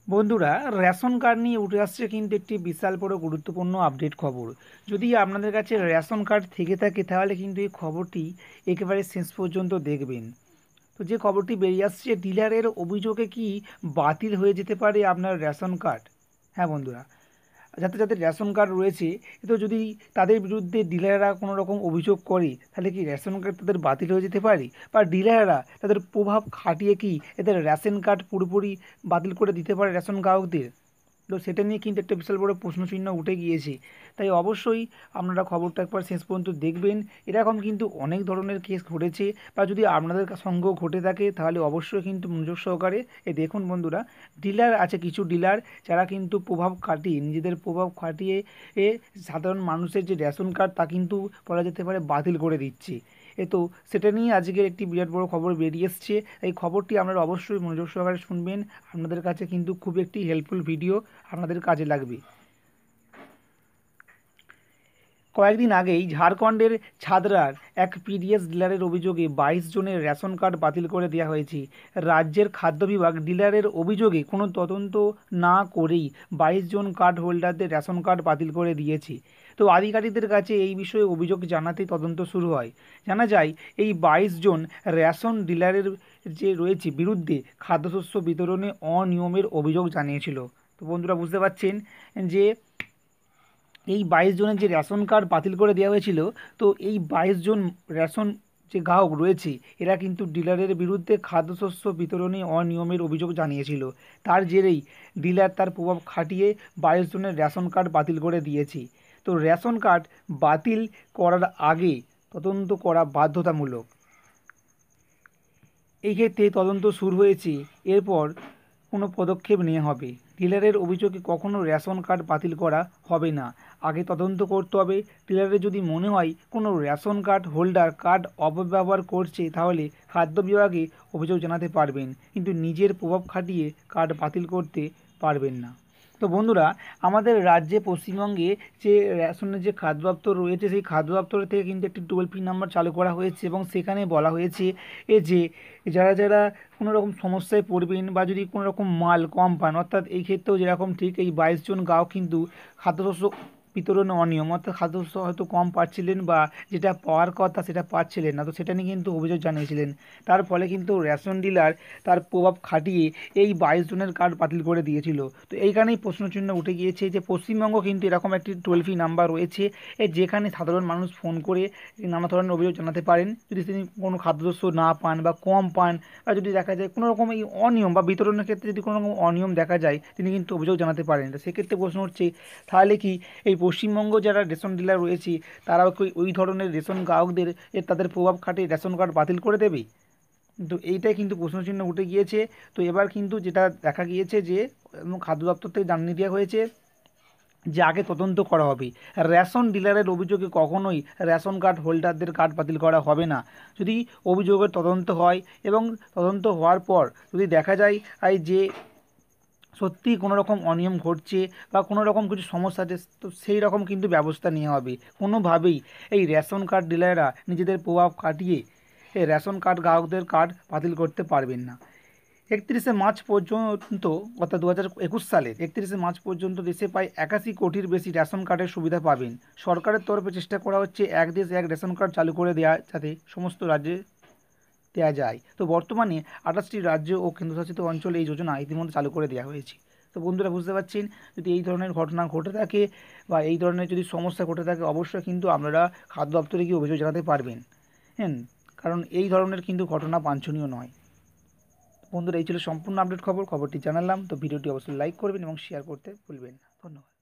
বন্ধুরা, ration card নিয়ে উঠে আসছে কিন্তু একটি বিশাল বড় গুরুত্বপূর্ণ আপডেট খবর। যদি আপনাদের কাছে রেশন কার্ড থেকে থাকে তাহলে কিন্তু এই খবরটি একেবারে শেষ পর্যন্ত দেখবেন। তো যে খবরটি বেরিয়ে আসছে, ডিলারের অভিযোগে কি বাতিল হয়ে যেতে পারে আপনার রেশন কার্ড। হ্যাঁ বন্ধুরা, যাদের যাদের রেশন কার্ড রয়েছে, তো যদি তাদের বিরুদ্ধে ডিলাররা কোনো রকম অভিযোগ করে তাহলে কি রেশন কার্ড তাদের বাতিল হয়ে যেতে পারে, বা ডিলাররা তাদের প্রভাব খাটিয়ে কি এদের রেশন কার্ড পুরোপুরি বাতিল করে দিতে পারে রেশন গ্রাহকদের। তো সেটা নিয়ে কিন্তু একটা বিশাল বড় প্রশ্নচিহ্ন উঠে গিয়েছে। তাই অবশ্যই আপনারা খবরটা একবার শেষ পর্যন্ত দেখবেন। এরকম কিন্তু অনেক ধরনের কেস ঘটেছে, বা যদি আপনাদের সঙ্গেও ঘটে থাকে তাহলে অবশ্যই কিন্তু মনোযোগ সহকারে দেখুন বন্ধুরা। ডিলার আছে, কিছু ডিলার যারা কিন্তু প্রভাব খাটিয়ে, নিজেদের প্রভাব খাটিয়ে সাধারণ মানুষের যে রেশন কার্ড তা কিন্তু বলা যেতে পারে বাতিল করে দিচ্ছে। তো সেটা নিয়ে আজকের একটি বিরাট বড় খবর বেরিয়ে এসছে। এই খবরটি আপনারা অবশ্যই মনোযোগ সহকারে শুনবেন। আপনাদের কাছে কিন্তু খুব একটি হেল্পফুল ভিডিও, আপনাদের কাজে লাগবে। কয়েকদিন আগেই ঝাড়খণ্ডের ছাদরার এক পিডিএস ডিলারের অভিযোগে 22 জনের রেশন কার্ড বাতিল করে দেওয়া হয়েছে। রাজ্যের খাদ্য বিভাগ ডিলারের অভিযোগে কোনো তদন্ত না করেই 22 জন কার্ড হোল্ডারদের রেশন কার্ড বাতিল করে দিয়েছে। তো আধিকারিকদের কাছে এই বিষয়ে অভিযোগ জানাতেই তদন্ত শুরু হয়। জানা যায়, এই 22 জন রেশন ডিলারের যে রয়েছে বিরুদ্ধে খাদ্যশস্য বিতরণে অনিয়মের অভিযোগ জানিয়েছিল। তো বন্ধুরা, বুঝতে পারছেন যে এই 22 জনের যে রেশন কার্ড বাতিল করে দেওয়া হয়েছিল, তো এই 22 জন রেশন যে গ্রাহক রয়েছে এরা কিন্তু ডিলারের বিরুদ্ধে খাদ্যশস্য বিতরণে অনিয়মের অভিযোগ জানিয়েছিল। তার জেরেই ডিলার তার প্রভাব খাটিয়ে 22 জনের রেশন কার্ড বাতিল করে দিয়েছে। তো রেশন কার্ড বাতিল করার আগে তদন্ত করা বাধ্যতামূলক। এই ক্ষেত্রে তদন্ত শুরু হয়েছে, এরপর কোনো পদক্ষেপ নেওয়া হবে। ডিলারের অভিযোগে কখনো রেশন কার্ড বাতিল করা হবে না, আগে তদন্ত করতে হবে। ডিলারের যদি মনে হয় কোনো রেশন কার্ড হোল্ডার কার্ড অপব্যবহার করছে তাহলে খাদ্য বিভাগে অভিযোগ জানাতে পারবেন, কিন্তু নিজের প্রভাব খাটিয়ে কার্ড বাতিল করতে পারবেন না। তো বন্ধুরা, আমাদের রাজ্যে পশ্চিমবঙ্গে যে রেশনের যে খাদ্য দপ্তর রয়েছে সেই খাদ্য দপ্তর থেকে কিন্তু একটি টোল ফ্রি নাম্বার চালু করা হয়েছে, এবং সেখানে বলা হয়েছে যে যারা যারা কোনো রকম সমস্যায় পড়বেন বা যদি কোনো রকম মাল কম পান, অর্থাৎ এই ক্ষেত্রেও যেরকম ঠিক এই 22 জন গ্রাহক কিন্তু খাদ্যশস্য বিতরণে অনিয়ম, অর্থাৎ খাদ্যশস্য হয়তো কম পাচ্ছিলেন বা যেটা পাওয়ার কথা সেটা পাচ্ছিলেন না, তো সেটা নিয়ে কিন্তু অভিযোগ জানিয়েছিলেন। তার ফলে কিন্তু রেশন ডিলার তার প্রভাব খাটিয়ে এই 22 জনের কার্ড বাতিল করে দিয়েছিল। তো এইখানেই প্রশ্নচিহ্ন উঠে গিয়েছে যে পশ্চিমবঙ্গ কিন্তু এরকম একটি টোল ফ্রি নাম্বার রয়েছে, যেখানে সাধারণ মানুষ ফোন করে নানা ধরনের অভিযোগ জানাতে পারেন যদি তিনি কোনো খাদ্যশস্য না পান বা কম পান, বা যদি দেখা যায় কোনো রকম এই অনিয়ম বা বিতরণের ক্ষেত্রে যদি কোনো রকম অনিয়ম দেখা যায় তিনি কিন্তু অভিযোগ জানাতে পারেন। তো সেক্ষেত্রে প্রশ্ন হচ্ছে, তাহলে কি এই পশ্চিমবঙ্গ যারা রেশন ডিলার রয়েছে তারাও কি ওই ধরনের রেশন গ্রাহকদের তাদের প্রভাব খাটিয়ে রেশন কার্ড বাতিল করে দেবে? তো এইটাই কিন্তু প্রশ্নচিহ্ন উঠে গিয়েছে। তো এবার কিন্তু যেটা দেখা গিয়েছে যে খাদ্য দপ্তর থেকে জানিয়ে দেওয়া হয়েছে যে আগে তদন্ত করা হবে। রেশন ডিলারের অভিযোগে কখনোই রেশন কার্ড হোল্ডারদের কার্ড বাতিল করা হবে না। যদি অভিযোগের তদন্ত হয় এবং তদন্ত হওয়ার পর যদি দেখা যায় যে সত্যিই কোনো রকম অনিয়ম ঘটছে বা কোনো রকম কিছু সমস্যা আছে, তো সেই রকম কিন্তু ব্যবস্থা নেওয়া হবে। কোনোভাবেই এই রেশন কার্ড ডিলাররা নিজেদের প্রভাব খাটিয়ে এই রেশন কার্ড গ্রাহকদের কার্ড বাতিল করতে পারবেন না। 31শে মার্চ পর্যন্ত, অর্থাৎ 2021 সালের 31শে মার্চ পর্যন্ত দেশে প্রায় 81 কোটির বেশি রেশন কার্ডের সুবিধা পাবেন। সরকারের তরফে চেষ্টা করা হচ্ছে এক দেশ এক রেশন কার্ড চালু করে দেওয়া, যাতে সমস্ত রাজ্যে দেওয়া যায়। তো বর্তমানে 28টি রাজ্য ও কেন্দ্রশাসিত অঞ্চলে এই যোজনা ইতিমধ্যে চালু করে দেওয়া হয়েছে। তো বন্ধুরা, বুঝতে পারছেন, যদি এই ধরনের ঘটনা ঘটে থাকে বা এই ধরনের যদি সমস্যা ঘটে থাকে অবশ্যই কিন্তু আপনারা খাদ্য দপ্তরে গিয়ে অভিযোগ জানাতে পারবেন। হ্যাঁ, কারণ এই ধরনের কিন্তু ঘটনা বাঞ্ছনীয় নয়। বন্ধুরা, এই ছিল সম্পূর্ণ আপডেট খবরটি জানালাম। তো ভিডিওটি অবশ্যই লাইক করবেন এবং শেয়ার করতে ভুলবেন না। ধন্যবাদ।